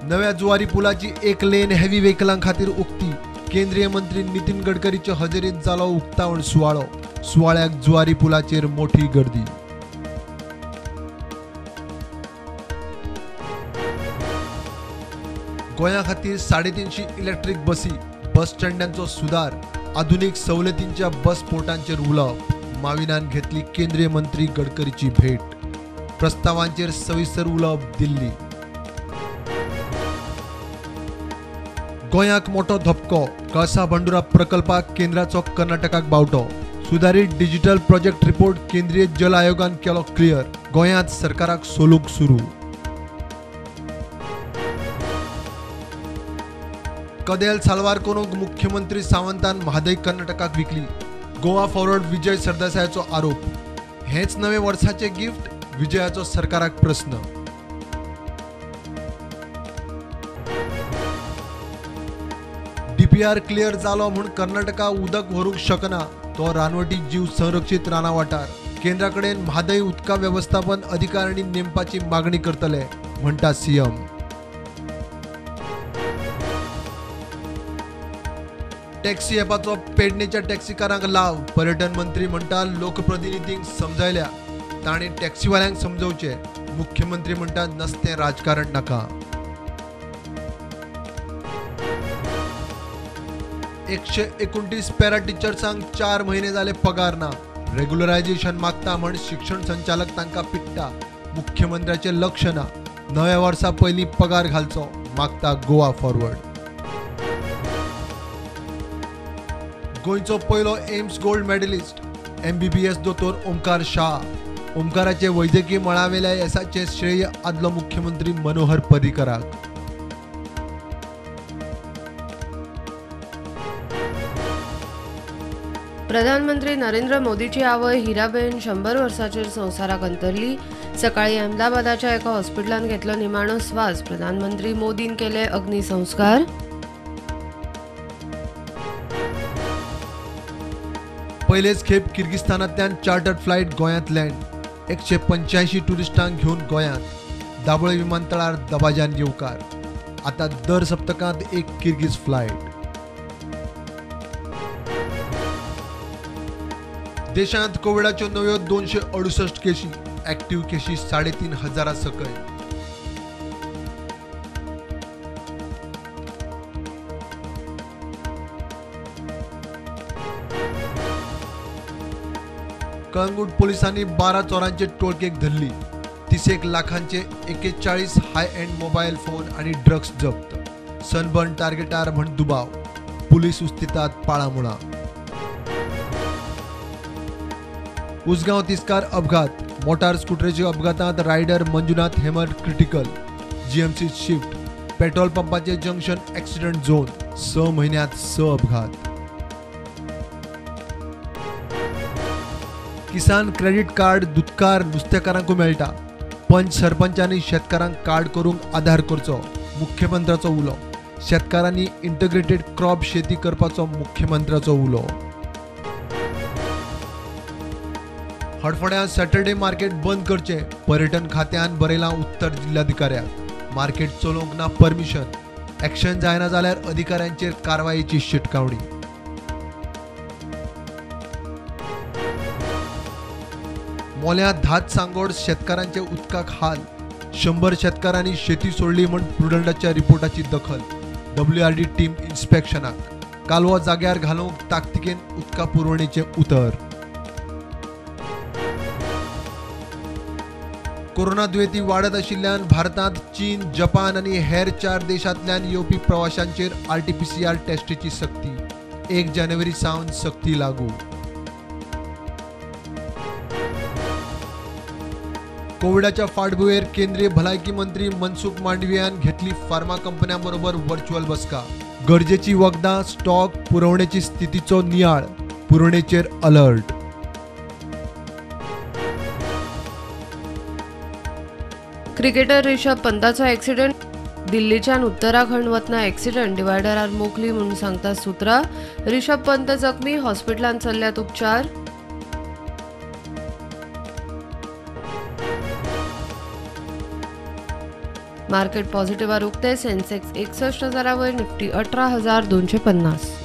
नव्या जुवारी पुलाची 1 लेन हेवी व्हेकलां खातीर उक्ती। केंद्रीय मंत्री नितीन गडकरीच्या हजेरीत जालो उक्तावण सुवाळो। सुवाळ्याक जुवारी पुलाचेर मोठी गर्दी। गोंया खातीर 350 इलेक्ट्रिक बसी, बस स्टँडांचो सुदार, आधुनिक सवलतींच्या बस पोर्टांचेर उलोवप। माविनान घेतली केंद्रीय मंत्री गडकरीची भेट। प्रस्तावांचेर सविस्तर उलोवप दिल्ली। गोंयाक मोठो धपको, कळसा बंडुरा प्रकल्पाक केंद्राचो कर्नाटकाक बावटो। सुधारित डिजिटल प्रोजेक्ट रिपोर्ट केंद्रीय जल आयोगान केलो क्लियर। गोंयांत सरकाराक सोलूक सुरू। कदेल सालवार करूंक मुख्यमंत्री सावंतान म्हादय कर्नाटकाक विकली। गोवा फॉरवर्ड विजय सरदेसायाचो आरोप। हेच नवे वर्साचे गिफ्ट, विजयाचो सरकाराक प्रश्न। डीपीआर क्लियर जालो म्हूण कर्नाटका उदक व्हरूंक शकना, तो रानवटी जीव संरक्षीत राना वाठार। केंद्राकडेन म्हादय उदका व्यवस्थापन अधिकारिणी नेमपाची मागणी करतले, म्हणटा सीएम। टॅक्सी ॲपाचो पेडणेच्या टॅक्सीकारांक लाव। पर्यटन मंत्री म्हणटा लोकप्रतिनिधींक समजायल्या, तांणी टॅक्सीवाल्यांक समजवचे। मुख्यमंत्री म्हणटा नसतें राजकारण नाका। 129 पॅरा टिचर्सांक 4 म्हयने जाले पगार ना। रेग्युलरायझेशन मागता म्हण शिक्षण संचालक तांकां पिट्टा। मुख्यमंत्र्याचे लक्ष ना। नव्या वर्सा पयलीं पगार घालचो, मागता गोवा फॉरवर्ड। गोंयचो पयलो एम्स गोल्ड मेडलिस्ट, MBBS दोतोर ओमकार शाह। ओमकाराचे वैजकी मळावेल्या येसाचे श्रेय आदलो मुख्यमंत्री मनोहर पर्रीकराक। प्रधानमंत्री नरेंद्र मोदीची आवय हिराबेन 100 वर्सांचेर संवसाराक अंतरली। सकाळी अहमदाबादाच्या एका हॉस्पिटलांत घेतलो निमाणो स्वास। प्रधानमंत्री मोदीन केले अग्निसंस्कार। पयलेच खेप किर्गिस्तानांतल्यान चार्टर्ड फ्लायट गोंयांत लँड। 185 टुरिस्टांक घेवन गोंयांत। दाबोळे विमानतळार दबाज्यान येवकार। आता दर सप्तकांत एक किर्गिज फ्लायट। देशांत कोविडाच्यो नव्यो 268 केशी। ॲक्टिव्ह केशी 3,500 सकयल। कळंगूट पोलिसांनी 12 चोरांचे टोळकेक धरली। 30 लाखांचे 41 हाय एंड मोबाईल फोन आणि ड्रग्स जप्त। सनबर्न टार्गेटार म्हण दुबाव। पुलीस उस्तितात पाळामुळा। उसगांव तिस्कार अपघात। मोटार स्कूटरच्या अपघातांत रायडर मंजुनाथ हेमर क्रिटिकल। GMC shift. पेट्रोल पंपाचे जंक्शन ॲक्सिडेंट झोन। 6 महिन्यात 6 अपघात। किसान क्रेडिट कार्ड दुधकार नुस्तेकारांकू मेळटा। पंच सरपंचांनी शेतकारांक कार्ड करूंक आधार करचो, मुख्यमंत्र्याचो उलो। शेतकारांनी इंटग्रेटेड क्रॉप शेती करपाचो, मुख्यमंत्र्याचो उलो। हडफोड्यां सॅटर्डे मार्केट बंद करचे, पर्यटन खात्यान बरयलां उत्तर जिल्हाधिकाऱ्याक। मार्केट चलोवंक ना परमिशन। ॲक्शन जायना जाल्यार अधिकाऱ्यांचेर कारवायेची शिटकावणी। मोल्या धात सांगोड शेतकारांचे उदकाक हाल। 100 शेतकारांनी शेती सोडली म्हण प्रुडंटाच्या रिपोर्टाची दखल। WRD team इन्स्पेक्शनाक। कालवो जाग्यार घालूंक ताकतिकेन उदका पुरवणेचे उतर। कोरोना दुयेंती वाडत आशिल्ल्यान भारतांत चीन, जपान आनी हेर 4 देशांतल्यान येवपी प्रवाशांचेर RT-PCR टेस्टीची सक्ती। 1 जानेवारी सावन सक्ती लागू। कोविडाच्या फाटभुंयेर केंद्रीय भलायकी मंत्री मनसुख मांडवियान घेतली फार्मा कंपन्यांबरोबर व्हर्च्युअल बसका। गरजेची वखदां, स्टॉक, पुरवण्याची स्थितीचो नियाळ। पुरवणेचेर अलर्ट। क्रिकेटर रिषभ पंताचो ॲक्सिडेंट। दिल्लीच्यान उत्तराखंड वतना ॲक्सिडेंट डिवायडरार मोखली म्हणून सांगता सुत्रां। रिषभ पंत जखमी, हॉस्पिटलांत चल्ल्यात उपचार। मार्केट पॉझिटिव्हवर उगते. सेन्सेक्स 61,000 वयर, निफ्टी 18,250.